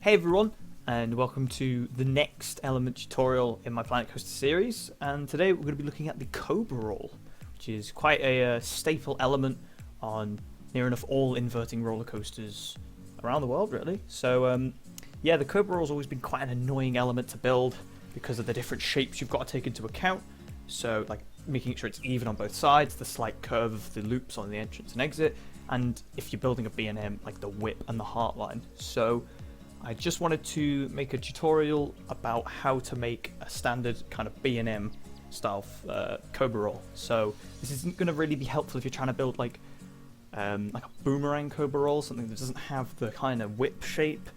Hey everyone, and welcome to the next element tutorial in my Planet Coaster series. And today we're going to be looking at the Cobra Roll, which is quite a staple element on near enough all inverting roller coasters around the world, really. So yeah, the Cobra Roll's always been quite an annoying element to build because of the different shapes you've got to take into account. So like making sure it's even on both sides, the slight curve of the loops on the entrance and exit, and if you're building a B&M, like the whip and the heartline. So I just wanted to make a tutorial about how to make a standard kind of B&M style Cobra Roll. So this isn't going to really be helpful if you're trying to build like a boomerang Cobra Roll, something that doesn't have the kind of whip shape.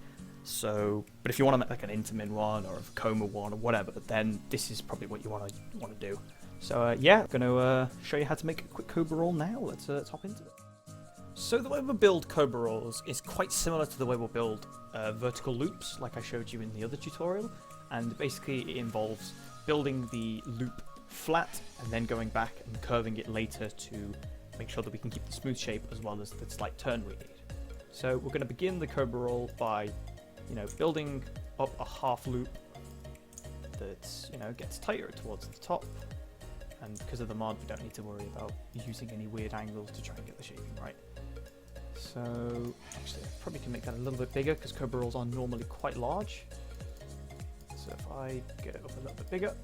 So, but if you want to make like an Intamin one or a Vekoma one or whatever, then this is probably what you want to do. So yeah, I'm going to show you how to make a quick Cobra Roll now. Let's hop into it. So the way we build Cobra Rolls is quite similar to the way we'll build vertical loops, like I showed you in the other tutorial. And basically it involves building the loop flat and then going back and curving it later to make sure that we can keep the smooth shape as well as the slight turn we need. So we're going to begin the Cobra Roll by, building up a half loop that, gets tighter towards the top. And because of the mod, we don't need to worry about using any weird angles to try and get the shaping right. So, actually, I probably can make that a little bit bigger because Cobra Rolls are normally quite large. So if I get it up a little bit bigger,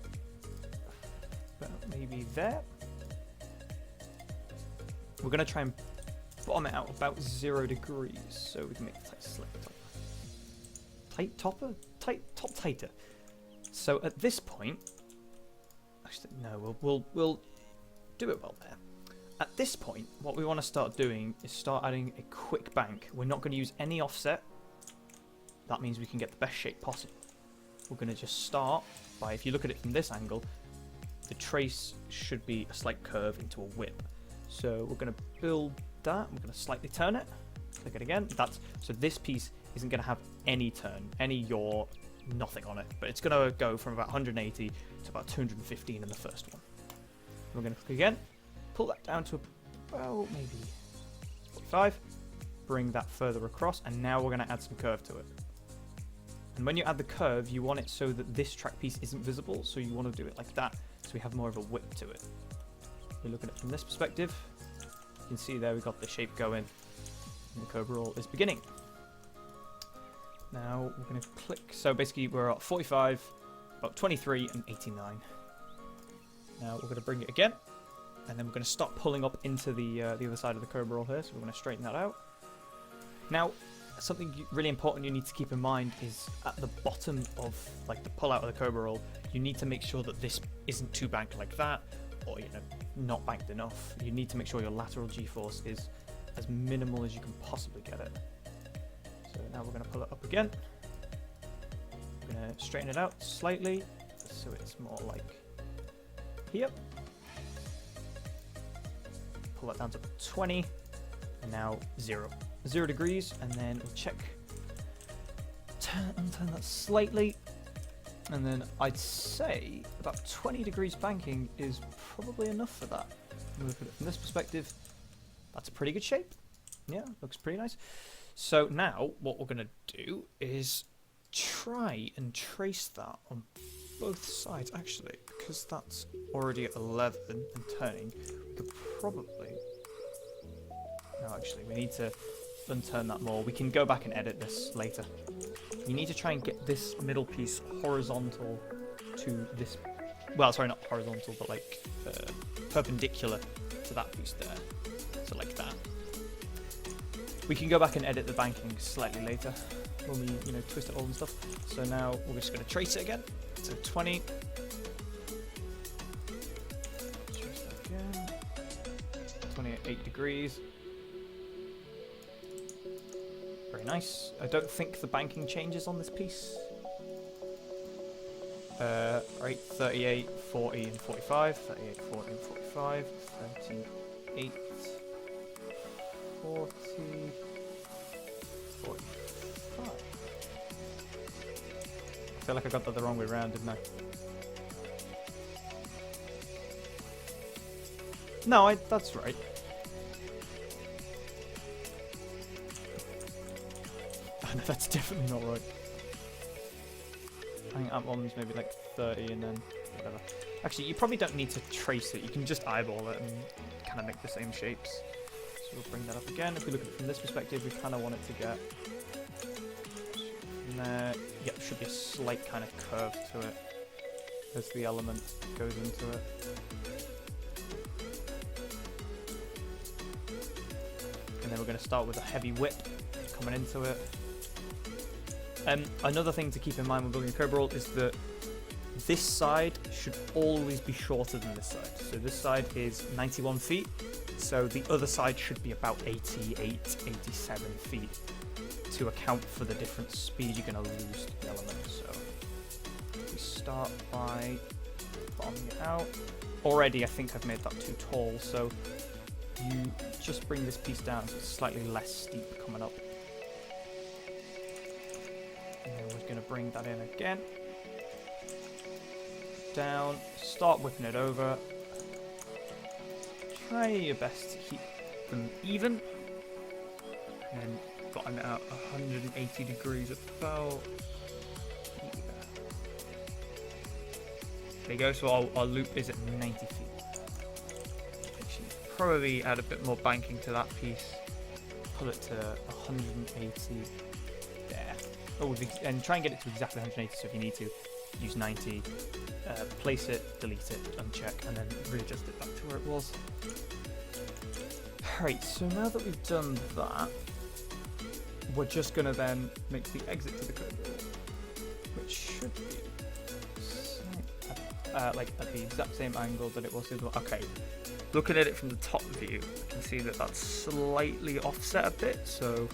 about maybe there. We're going to try and bottom it out about 0 degrees so we can make the tight slip tighter. Top tighter. So at this point, actually no, we'll do it well there. At this point, what we want to start doing is start adding a quick bank. We're not going to use any offset. That means we can get the best shape possible. We're going to just start by, if you look at it from this angle, the trace should be a slight curve into a whip. So we're going to build that. We're going to slightly turn it. Click it again. So this piece isn't going to have any turn, any yaw, nothing on it. But it's going to go from about 180 to about 215 in the first one. We're going to click again. Pull that down to about maybe 45, bring that further across, and now we're going to add some curve to it. And when you add the curve, you want it so that this track piece isn't visible, so you want to do it like that, so we have more of a whip to it. We look at it from this perspective, you can see there we've got the shape going, and the Cobra Roll is beginning. Now we're going to click, so basically we're at 45, about 23, and 89. Now we're going to bring it again. And then we're going to start pulling up into the other side of the Cobra Roll here, so we're going to straighten that out. Now, something really important you need to keep in mind is at the bottom of like the pull out of the Cobra Roll, you need to make sure that this isn't too banked like that, or not banked enough. You need to make sure your lateral G-force is as minimal as you can possibly get it. So now we're going to pull it up again. We're going to straighten it out slightly, so it's more like here. Pull that down to 20, and now 0 degrees, and then we'll check, turn that slightly, and then I'd say about 20 degrees banking is probably enough for that. Look at it from this perspective, that's a pretty good shape. Yeah, looks pretty nice. So now what we're going to do is try and trace that on both sides, actually, because that's already at 11 and turning. We could probably, no, actually we need to unturn that more. We can go back and edit this later. You need to try and get this middle piece horizontal to this, well, sorry, not horizontal, but like perpendicular to that piece there, so like that. We can go back and edit the banking slightly later when we twist it all and stuff. So now we're just going to trace it again. So 20. Trace that again. 20 at 8 degrees. Very nice. I don't think the banking changes on this piece. Right, 38, 40, and 45. 38, 40, and 45. 38, 40, 45. I feel like I got that the wrong way around, didn't I? No, that's right. No, that's definitely not right. I think that one's maybe like 30 and then whatever. Actually, you probably don't need to trace it. You can just eyeball it and kind of make the same shapes. So we'll bring that up again. If we look at it from this perspective, we kind of want it to get from there. Yep, should be a slight kind of curve to it as the element goes into it. And then we're going to start with a heavy whip coming into it. Another thing to keep in mind when building a Cobra Roll is that this side should always be shorter than this side. So this side is 91 feet, so the other side should be about 88, 87 feet to account for the different speed you're going to lose to the element. So we start by bottoming it out. Already I think I've made that too tall, so you just bring this piece down so it's slightly less steep coming up. And then we're going to bring that in again. Down, start whipping it over. Try your best to keep them even. And then bottom it out 180 degrees about here. There you go, so our loop is at 90 feet. Actually, probably add a bit more banking to that piece. Pull it to 180 there. Oh, and try and get it to exactly 180, so if you need to, use 90. Place it, delete it, uncheck, and then readjust it back to where it was. Alright, so now that we've done that, we're just going to then make the exit to the Cobra Roll, which should be like at the exact same angle that it was. Okay, looking at it from the top view, I can see that that's slightly offset a bit, so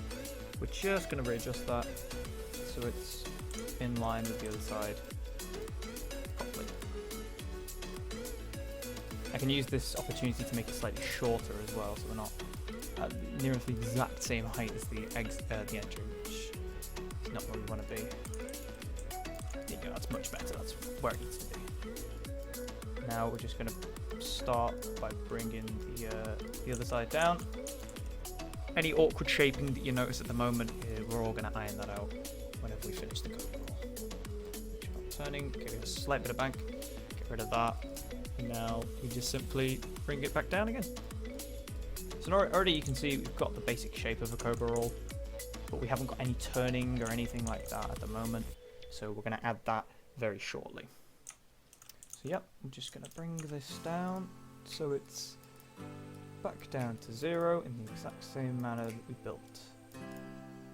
we're just going to readjust that so it's in line with the other side. I can use this opportunity to make it slightly shorter as well, so we're not at near the exact same height as the entry, which is not where we want to be. There you go, that's much better, that's where it needs to be. Now we're just going to start by bringing the other side down. Any awkward shaping that you notice at the moment, we're all going to iron that out whenever we finish the Cobra Roll. Turning, give it a slight bit of bank, get rid of that. Now we just simply bring it back down again. So already you can see we've got the basic shape of a Cobra Roll, but we haven't got any turning or anything like that at the moment. So we're going to add that very shortly. So yep, I'm just going to bring this down so it's back down to 0 in the exact same manner that we built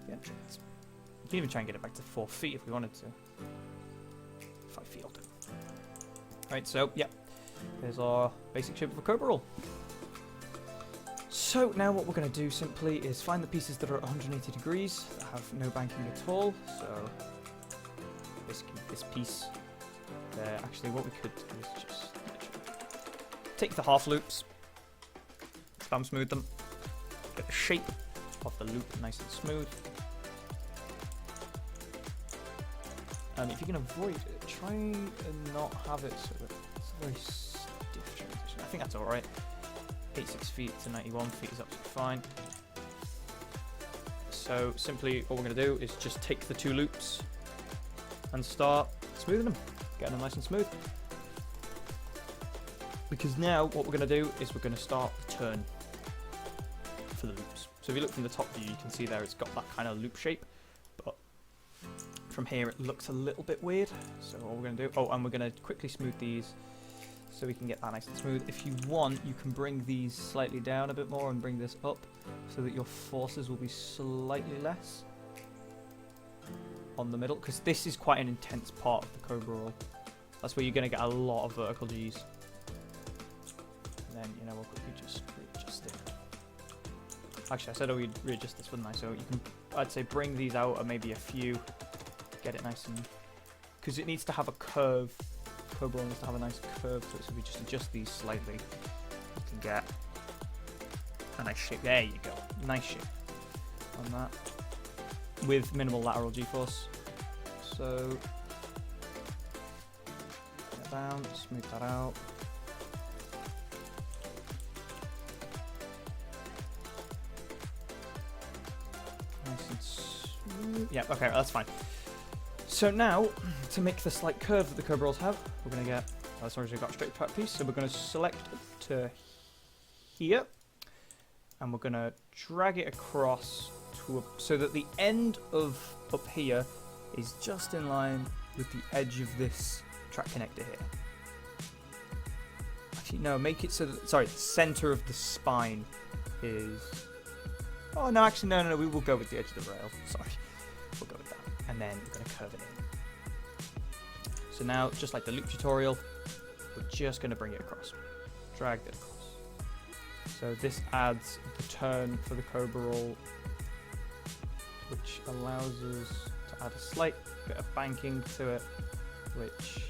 the entrance. We can even try and get it back to 4 feet if we wanted to. 5 feet will do. Alright, so yep. There's our basic shape of a Cobra Roll. So now what we're going to do simply is find the pieces that are at 180 degrees, that have no banking at all. So basically this piece there. Actually what we could do is just take the half loops, thumb smooth them, get the shape of the loop nice and smooth. And if you can avoid it, try and not have it so that it's a very stiff transition. I think that's alright. 86 feet to 91 feet is absolutely fine. So simply what we're going to do is just take the two loops and start smoothing them, getting them nice and smooth. Because now what we're going to do is we're going to start the turn for the loops. So if you look from the top view, you can see there it's got that kind of loop shape, but from here it looks a little bit weird. So what we're going to do, oh, and we're going to quickly smooth these so we can get that nice and smooth. If you want, you can bring these slightly down a bit more and bring this up so that your forces will be slightly less on the middle, because this is quite an intense part of the Cobra Roll. That's where you're going to get a lot of vertical Gs. And then, you know, we'll quickly just readjust it. Actually, I said I would readjust this, wouldn't I? So you can, I'd say, bring these out or maybe a few, get it nice and, because it needs to have a curve. Cobra Roll needs to have a nice curve to it, so we just adjust these slightly. You can get a nice shape. There you go, nice shape on that with minimal lateral G-force. So bring it down, smooth that out. Nice and smooth. Yeah, okay, that's fine. So now, to make the slight curve that the Cobra Rolls have, we're going to get, as long as we've got a straight part piece, so we're going to select to here, and we're going to drag it across to so that the end of up here is just in line with the edge of this track connector here. Actually, no, make it so that, sorry, the center of the spine is, oh no, actually, no, we will go with the edge of the rail, sorry. We'll go with that. And then we're going to curve it in. So now, just like the loop tutorial, we're just going to bring it across. Drag it across. So this adds the turn for the Cobra Roll, which allows us to add a slight bit of banking to it, which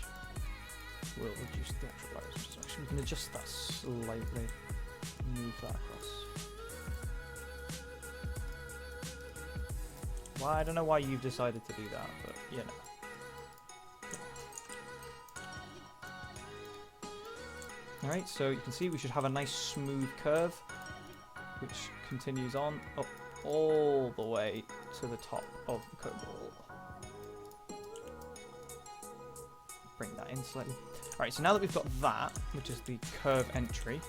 will reduce the actual wires. So actually we can adjust that slightly, move that across. Well, I don't know why you've decided to do that, but you know. Alright, so you can see we should have a nice smooth curve, which continues on up all the way to the top of the Cobra Roll. Bring that in slightly. Alright, so now that we've got that, which is the curve entry,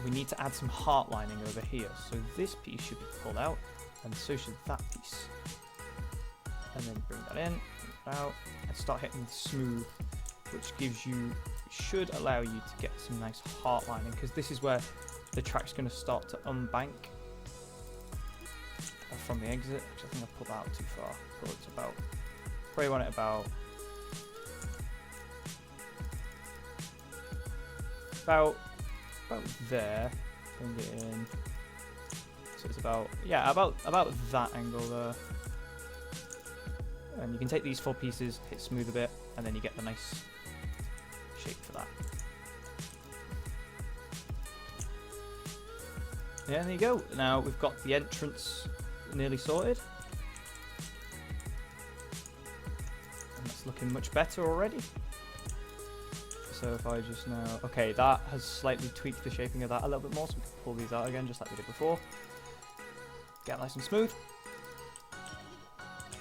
we need to add some heart lining over here. So this piece should be pulled out, and so should that piece. And then bring that in, bring it out, and start hitting the smooth, which gives you, should allow you to get some nice heart lining, because this is where the track's going to start to unbank from the exit. Which I think I've pulled that out too far. But it's about, probably want it about there. Bring it in. So it's about, yeah, about that angle there. And you can take these 4 pieces, hit smooth a bit, and then you get the nice shape for that. Yeah, there you go. Now we've got the entrance nearly sorted. And that's looking much better already. So if I just now, okay, that has slightly tweaked the shaping of that a little bit more, so we can pull these out again just like we did before. Get nice and smooth.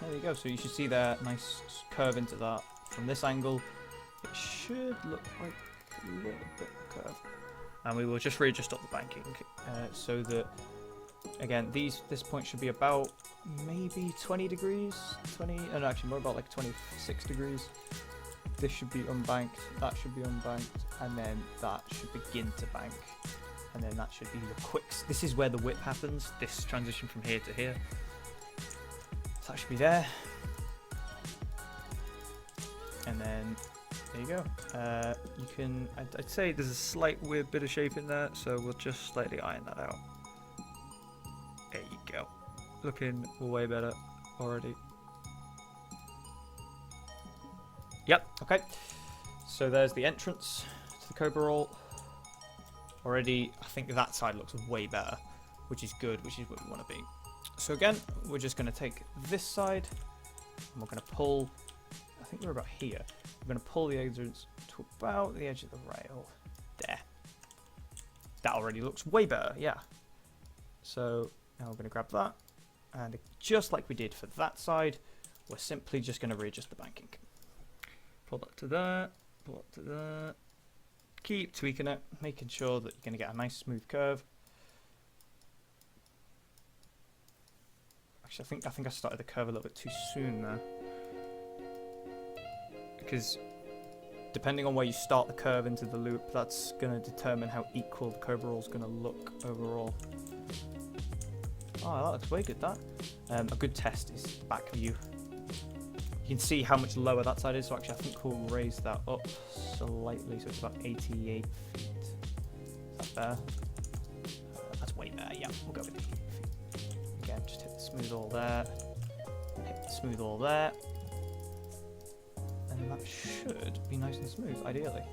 There you go, so you should see that nice curve into that. From this angle, it should look like a little bit of curve. And we will just readjust up the banking so that, again, this point should be about maybe 20 degrees, and actually more about like 26 degrees. This should be unbanked, that should be unbanked, and then that should begin to bank. And then that should be your quicks. This is where the whip happens, this transition from here to here. So that should be there. And then there you go. You can, I'd say there's a slight weird bit of shape in there, so we'll just slightly iron that out. There you go. Looking way better already. Yep, okay. So there's the entrance to the Cobra Roll. Already, I think that side looks way better, which is good, which is what we want to be. So again, we're just going to take this side, and we're going to pull, I think we're about here. We're going to pull the entrance to about the edge of the rail. There. That already looks way better, yeah. So now we're going to grab that, and just like we did for that side, we're simply just going to readjust the banking. Pull that to there, pull that to there. Keep tweaking it, making sure that you're going to get a nice smooth curve. Actually, I think I started the curve a little bit too soon there. Because depending on where you start the curve into the loop, that's going to determine how equal the Cobra Roll is going to look overall. Oh, that looks way good, that. A good test is the back view. You can see how much lower that side is, so actually I think we'll raise that up slightly, so it's about 88 feet. Is that better? That's way better, yeah, we'll go with 88 feet. Again, just hit the smooth all there, hit the smooth all there, and that should be nice and smooth, ideally.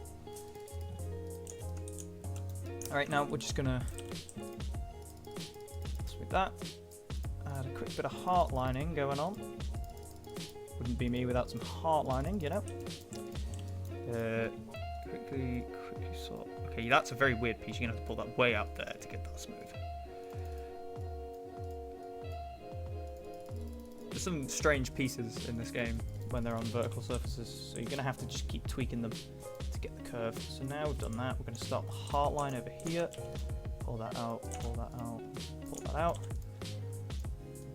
Alright, now we're just gonna smooth that, add a quick bit of heart lining going on. Wouldn't be me without some heart lining, you know. Quickly sort. Okay, that's a very weird piece. You're gonna have to pull that way out there to get that smooth. there's some strange pieces in this game when they're on vertical surfaces, so you're going to have to just keep tweaking them to get the curve. So now we've done that, we're going to start the heart line over here. Pull that out, pull that out, pull that out.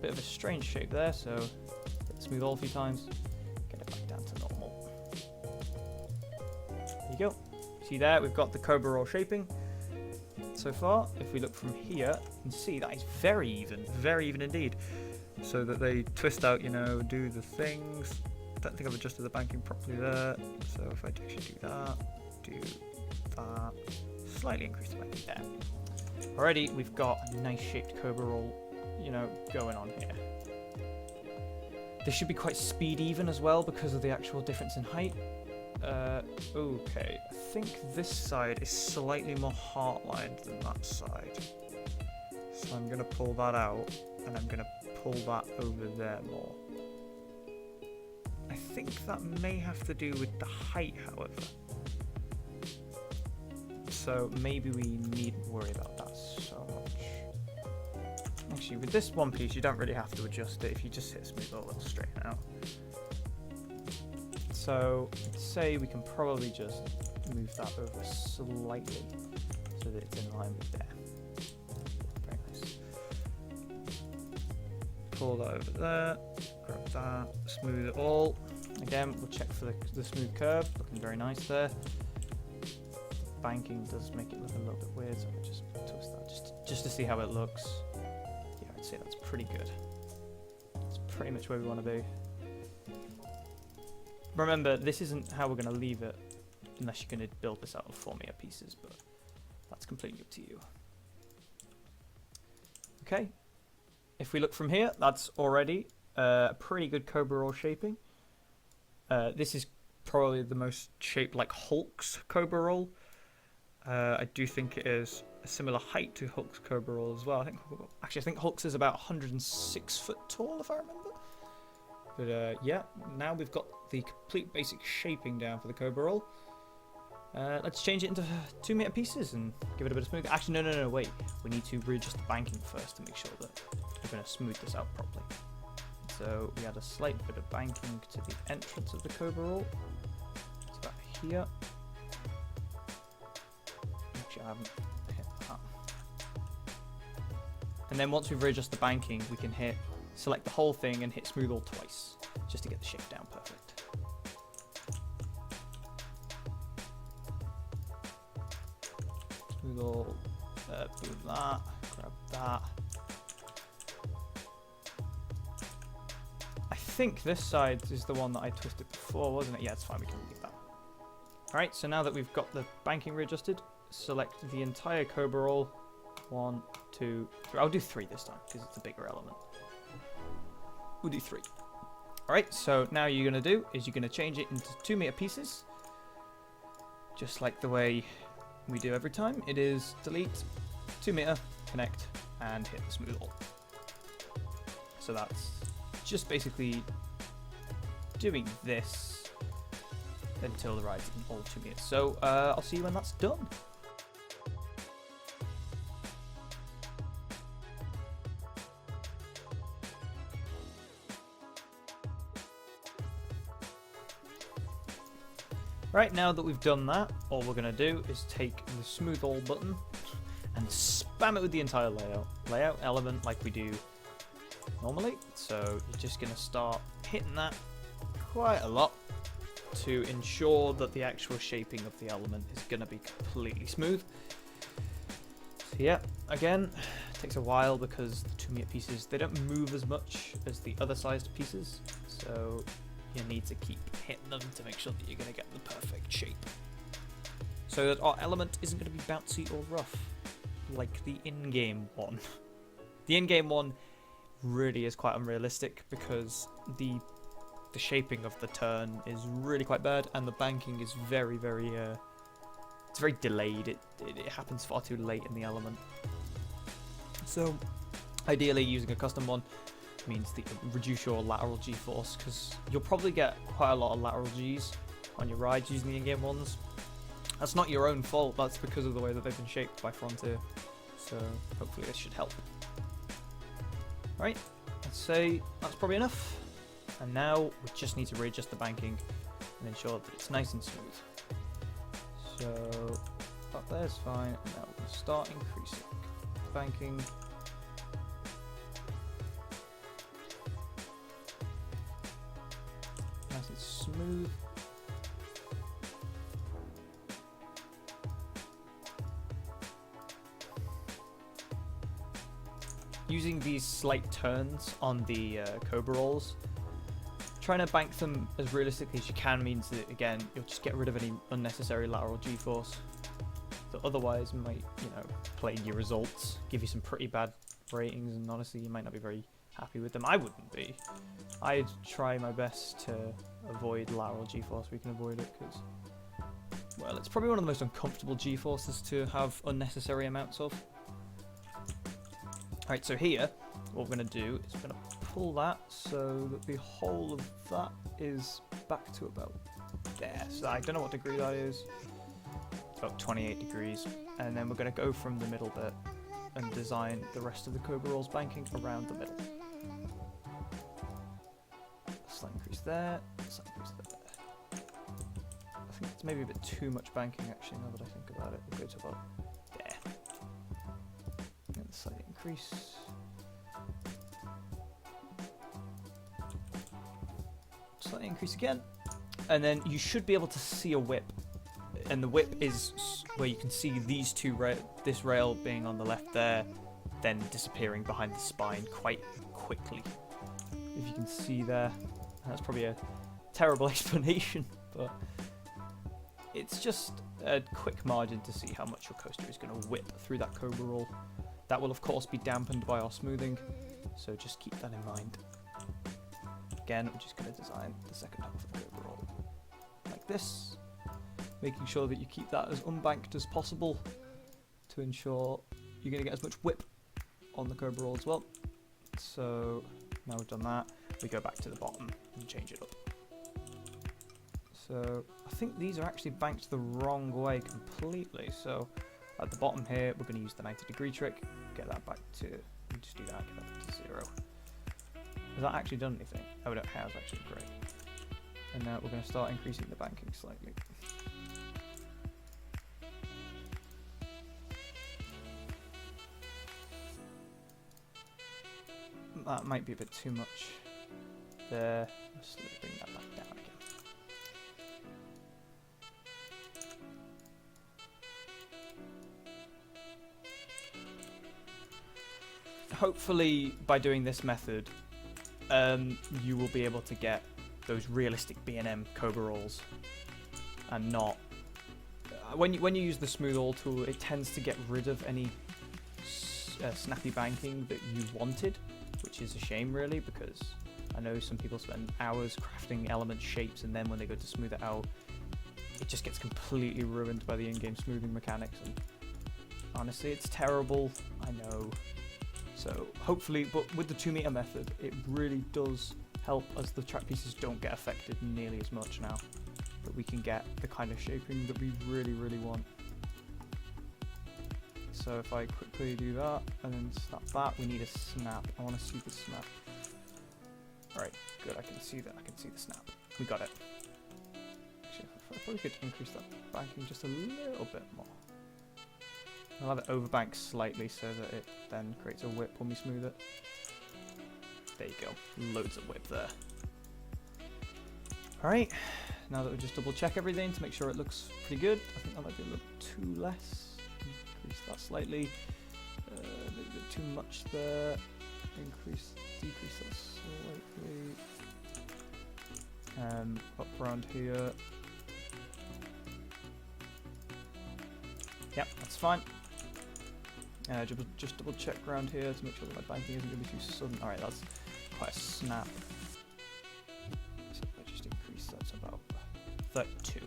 Bit of a strange shape there, so hit the smooth all a few times, get it back down to normal. There you go. See there, we've got the Cobra Roll shaping so far. If we look from here, you can see that it's very even indeed. So that they twist out, you know, do the things. I don't think I've adjusted the banking properly there. So if I actually do that, slightly increase the banking there. Already, we've got a nice shaped Cobra Roll, you know, going on here. This should be quite speed even as well because of the actual difference in height. Okay, I think this side is slightly more heart-lined than that side. So I'm going to pull that out, and I'm going to pull that over there more. I think that may have to do with the height, however. So maybe we needn't worry about that so much. Actually, with this one piece, you don't really have to adjust it. If you just hit smooth roll, it'll straighten out. So, let's say we can probably just move that over slightly so that it's in line with there. Very nice. Pull that over there, grab that, smooth it all. Again, we'll check for the smooth curve, looking very nice there. Banking does make it look a little bit weird, so I'll just twist that just to see how it looks. Yeah, I'd say that's pretty good. That's pretty much where we want to be. Remember, this isn't how we're going to leave it unless you're going to build this out of 4-meter pieces, but that's completely up to you. Okay, if we look from here, that's already a pretty good Cobra Roll shaping. This is probably the most shaped like Hulk's Cobra Roll. I do think it is a similar height to Hulk's Cobra Roll as well. I think Hulk's is about 106 foot tall, if I remember. But yeah, now we've got the complete basic shaping down for the Cobra Roll. Let's change it into 2-meter pieces and give it a bit of smooth. Actually, no, wait. We need to readjust the banking first to make sure that we're going to smooth this out properly. So we add a slight bit of banking to the entrance of the Cobra Roll. It's about here. Actually, I haven't hit that. And then once we've readjusted the banking, we can select the whole thing and hit smooth all twice, just to get the shape down perfect. Smooth all, boom that, grab that. I think this side is the one that I twisted before, wasn't it? Yeah, it's fine, we can leave that. Alright, so now that we've got the banking readjusted, select the entire Cobra Roll. 1, 2, 3. I'll do 3 this time, because it's a bigger element. We'll do 3. Alright, so now you're going to do is you're going to change it into 2-meter pieces. Just like the way we do every time. It is delete, 2-meter, connect, and hit the smooth all. So that's just basically doing this until the ride's in all 2 meters. So I'll see you when that's done. Right, now that we've done that, all we're going to do is take the smooth all button and spam it with the entire layout element like we do normally. So you're just going to start hitting that quite a lot to ensure that the actual shaping of the element is going to be completely smooth. So yeah, again, it takes a while because the 2-meter pieces, they don't move as much as the other sized pieces. So you need to keep hitting them to make sure that you're going to get the perfect shape. So that our element isn't going to be bouncy or rough, like the in-game one. The in-game one really is quite unrealistic because the shaping of the turn is really quite bad, and the banking is very it's very delayed. It happens far too late in the element. So ideally using a custom one means that you reduce your lateral G-force, because you'll probably get quite a lot of lateral Gs on your rides using the in-game ones. That's not your own fault, that's because of the way that they've been shaped by Frontier. So hopefully this should help. Right, I'd say that's probably enough. And now we just need to readjust the banking and ensure that it's nice and smooth. So up there's fine. And now we'll start increasing banking. Nice and smooth. Using these slight turns on the Cobra Rolls, trying to bank them as realistically as you can means that, again, you'll just get rid of any unnecessary lateral G-force that otherwise might, you know, plague your results, give you some pretty bad ratings, and honestly, you might not be very happy with them. I wouldn't be. I'd try my best to avoid lateral G-force if we can avoid it, because, well, it's probably one of the most uncomfortable G-forces to have unnecessary amounts of. Alright, so here, what we're going to do is we're going to pull that so that the whole of that is back to about there. So I don't know what degree that is. It's about 28 degrees. And then we're going to go from the middle bit and design the rest of the Cobra Roll's banking around the middle. Slight increase there, slight increase there. I think it's maybe a bit too much banking actually, now that I think about it. We'll go to about there. And slight increase. Slightly increase again. And then you should be able to see a whip. And the whip is where you can see these two this rail being on the left there, then disappearing behind the spine quite quickly. If you can see there. That's probably a terrible explanation, but it's just a quick margin to see how much your coaster is going to whip through that Cobra Roll. That will of course be dampened by our smoothing, so just keep that in mind. Again, we're just going to design the second half of the Cobra Roll like this, making sure that you keep that as unbanked as possible to ensure you're going to get as much whip on the Cobra Roll as well. So now we've done that, we go back to the bottom and change it up. So I think these are actually banked the wrong way completely. So at the bottom here, we're going to use the 90-degree trick, get that back to, just do that, get that back to 0. Has that actually done anything? Oh, it has actually, great. And now we're going to start increasing the banking slightly. That might be a bit too much there. Let's bring that back down again. Hopefully, by doing this method, you will be able to get those realistic B&M Cobra Rolls, and not when you use the smooth all tool, it tends to get rid of any snappy banking that you wanted, which is a shame really, because I know some people spend hours crafting element shapes, and then when they go to smooth it out, it just gets completely ruined by the in-game smoothing mechanics, and honestly it's terrible, I know. So hopefully, but with the 2 meter method, it really does help, as the track pieces don't get affected nearly as much now, that we can get the kind of shaping that we really, really want. So if I quickly do that and then snap that, we need a snap. I want to see the snap. Alright, good, I can see that, I can see the snap. We got it. Actually, I probably could increase that banking just a little bit more. I'll have it overbank slightly so that it then creates a whip when we smooth it. There you go, loads of whip there. Alright, now that we just double check everything to make sure it looks pretty good. I think that might be a little too less. Increase that slightly. A little bit too much there. Decrease that slightly. Up around here. Yep, that's fine. Just double check around here to make sure that my banking isn't going to be too sudden. Alright, that's quite a snap. So if I just increase that to about 32,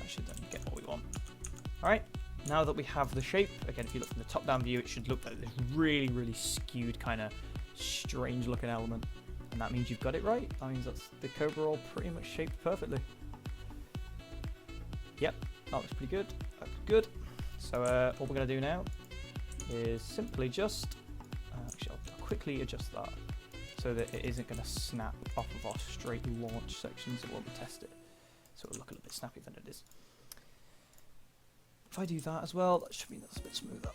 I should then get what we want. Alright, now that we have the shape, again, if you look from the top down view, it should look like this really, really skewed, kind of strange looking element. And that means you've got it right. That means that's the Cobra Roll pretty much shaped perfectly. Yep, that looks pretty good. That's good. So what we're going to do now is simply just, actually I'll quickly adjust that so that it isn't going to snap off of our straight launch sections when we test it. So it'll look a little bit snappy than it is. If I do that as well, that should mean that's a bit smoother.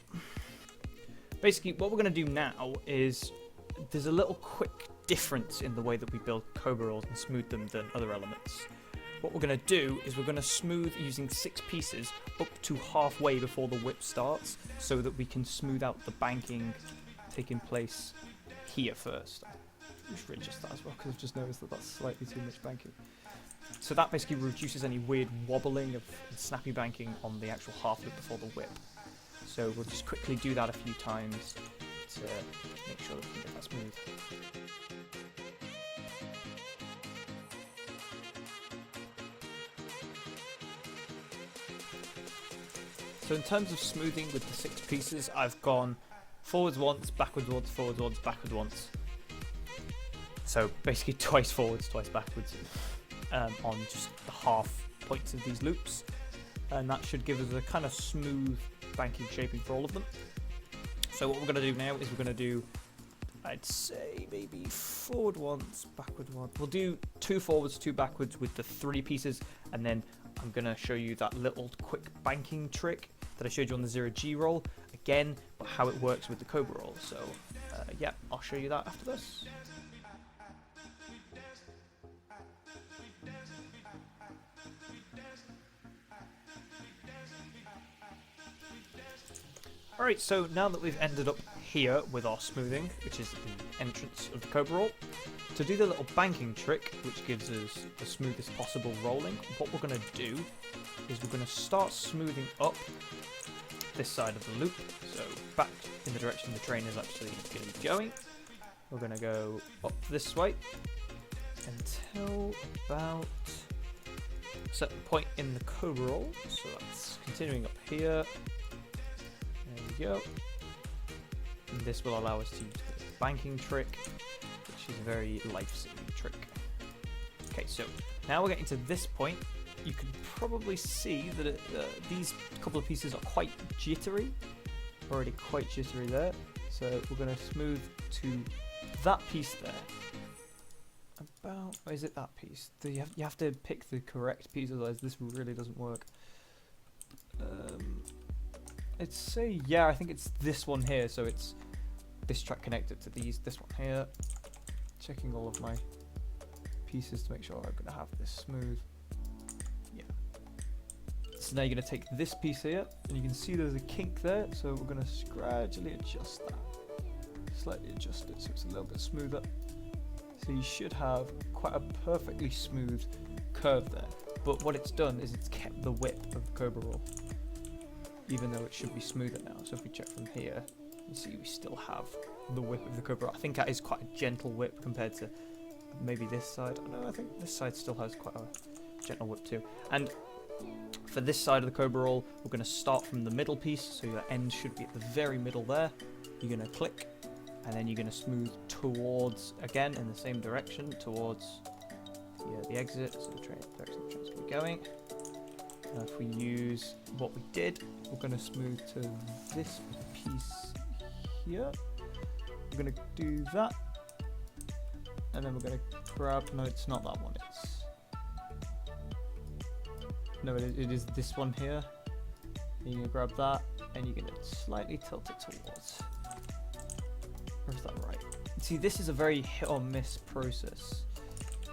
Basically, what we're going to do now is there's a little quick difference in the way that we build Cobra Rolls and smooth them than other elements. What we're going to do is we're going to smooth using 6 pieces up to halfway before the whip starts, so that we can smooth out the banking taking place here first. I should readjust that as well, because I've just noticed that that's slightly too much banking. So that basically reduces any weird wobbling of snappy banking on the actual half loop before the whip. So we'll just quickly do that a few times to make sure that we can get that smooth. So in terms of smoothing with the 6 pieces, I've gone forwards once, backwards once, forwards once, backwards once. So basically twice forwards, twice backwards on just the half points of these loops. And that should give us a kind of smooth banking shaping for all of them. So what we're going to do now is we're going to do, I'd say maybe forward once, backward once. We'll do 2 forwards, 2 backwards with the 3 pieces, and then I'm going to show you that little quick banking trick that I showed you on the 0G roll, again, but how it works with the Cobra roll. So yeah, I'll show you that after this. Alright, so now that we've ended up here with our smoothing, which is the entrance of the Cobra roll, to do the little banking trick, which gives us the smoothest possible rolling, what we're going to do is we're going to start smoothing up this side of the loop, so back in the direction the train is actually going to be going. We're going to go up this way until about a certain point in the Cobra roll, so that's continuing up here. There we go. And this will allow us to use the banking trick, which is a very life-saving trick. Okay, so now we're getting to this point. You can probably see that these couple of pieces are quite jittery. Already quite jittery there. So we're going to smooth to that piece there. About, or is it that piece? You have to pick the correct piece, otherwise this really doesn't work. I'd say, yeah, I think it's this one here, so it's this track connected to this one here. Checking all of my pieces to make sure I'm going to have this smooth. Yeah. So now you're going to take this piece here, and you can see there's a kink there, so we're going to gradually adjust that. Slightly adjust it so it's a little bit smoother. So you should have quite a perfectly smooth curve there. But what it's done is it's kept the width of the Cobra roll, even though it should be smoother now. So if we check from here, you see we still have the whip of the Cobra. I think that is quite a gentle whip compared to maybe this side. No, I think this side still has quite a gentle whip too. And for this side of the Cobra roll, we're going to start from the middle piece, so your end should be at the very middle there. You're going to click, and then you're going to smooth towards, again, in the same direction, towards the exit, so the direction the train's going to be going. And if we use what we did, we're going to smooth to this piece here. We're going to do that, and then we're going to grab, no, it's not that one, it is this one here. And you're going to grab that, and you're going to slightly tilt it towards. Or is that right? See, this is a very hit or miss process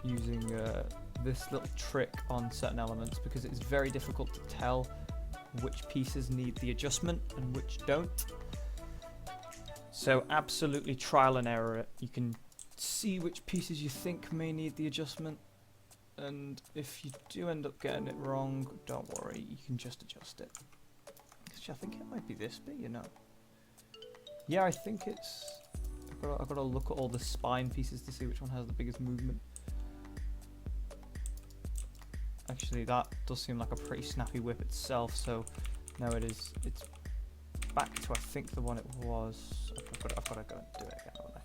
using this little trick on certain elements, because it's very difficult to tell which pieces need the adjustment and which don't. So absolutely trial and error. You can see which pieces you think may need the adjustment, and if you do end up getting it wrong, don't worry, you can just adjust it. Actually, I think it might be this bit, you know. Yeah, I think it's... I've got to look at all the spine pieces to see which one has the biggest movement. Actually, that does seem like a pretty snappy whip itself, so now it's back to, I think, the one it was. I've got to go and do it again, haven't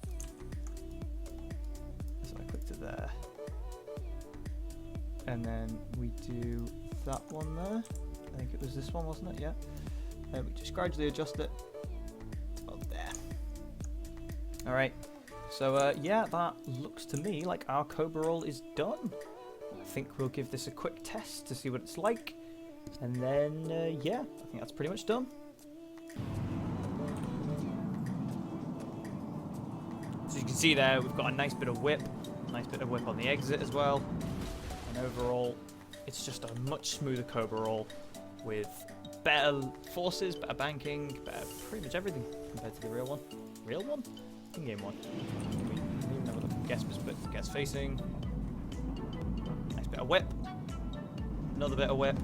I? So I clicked it there. And then we do that one there. I think it was this one, wasn't it? Yeah. And we just gradually adjust it. It's about there. Alright, So yeah, that looks to me like our Cobra Roll is done. I think we'll give this a quick test to see what it's like. And then, yeah, I think that's pretty much done. So you can see there, we've got a nice bit of whip on the exit as well. And overall, it's just a much smoother Cobra Roll with better forces, better banking, better pretty much everything compared to the real one. Real one? In-game one. We even have a look at guest facing. Nice bit of whip. Another bit of whip.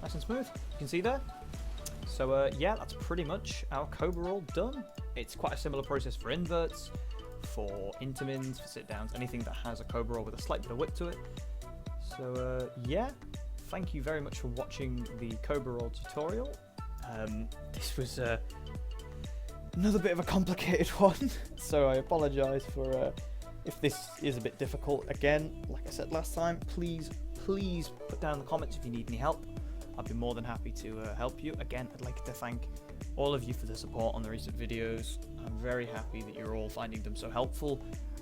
Nice and smooth. You can see there. So yeah, that's pretty much our Cobra Roll done. It's quite a similar process for inverts, for intermins, for sit downs, anything that has a Cobra Roll with a slight bit of whip to it. So yeah, thank you very much for watching the Cobra Roll tutorial. This was another bit of a complicated one, so I apologise for if this is a bit difficult. Again, like I said last time, please put down in the comments if you need any help. I'd be more than happy to help you. Again, I'd like to thank all of you for the support on the recent videos. I'm very happy that you're all finding them so helpful,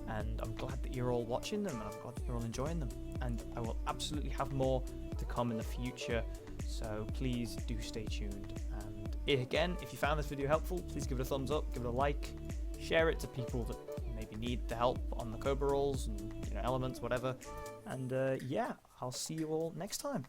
and I'm glad that you're all watching them, and I'm glad that you're all enjoying them. And I will absolutely have more to come in the future, so please do stay tuned. And again, if you found this video helpful, please give it a thumbs up, give it a like, share it to people that maybe need the help on the Cobra Rolls and elements, whatever. And yeah, I'll see you all next time.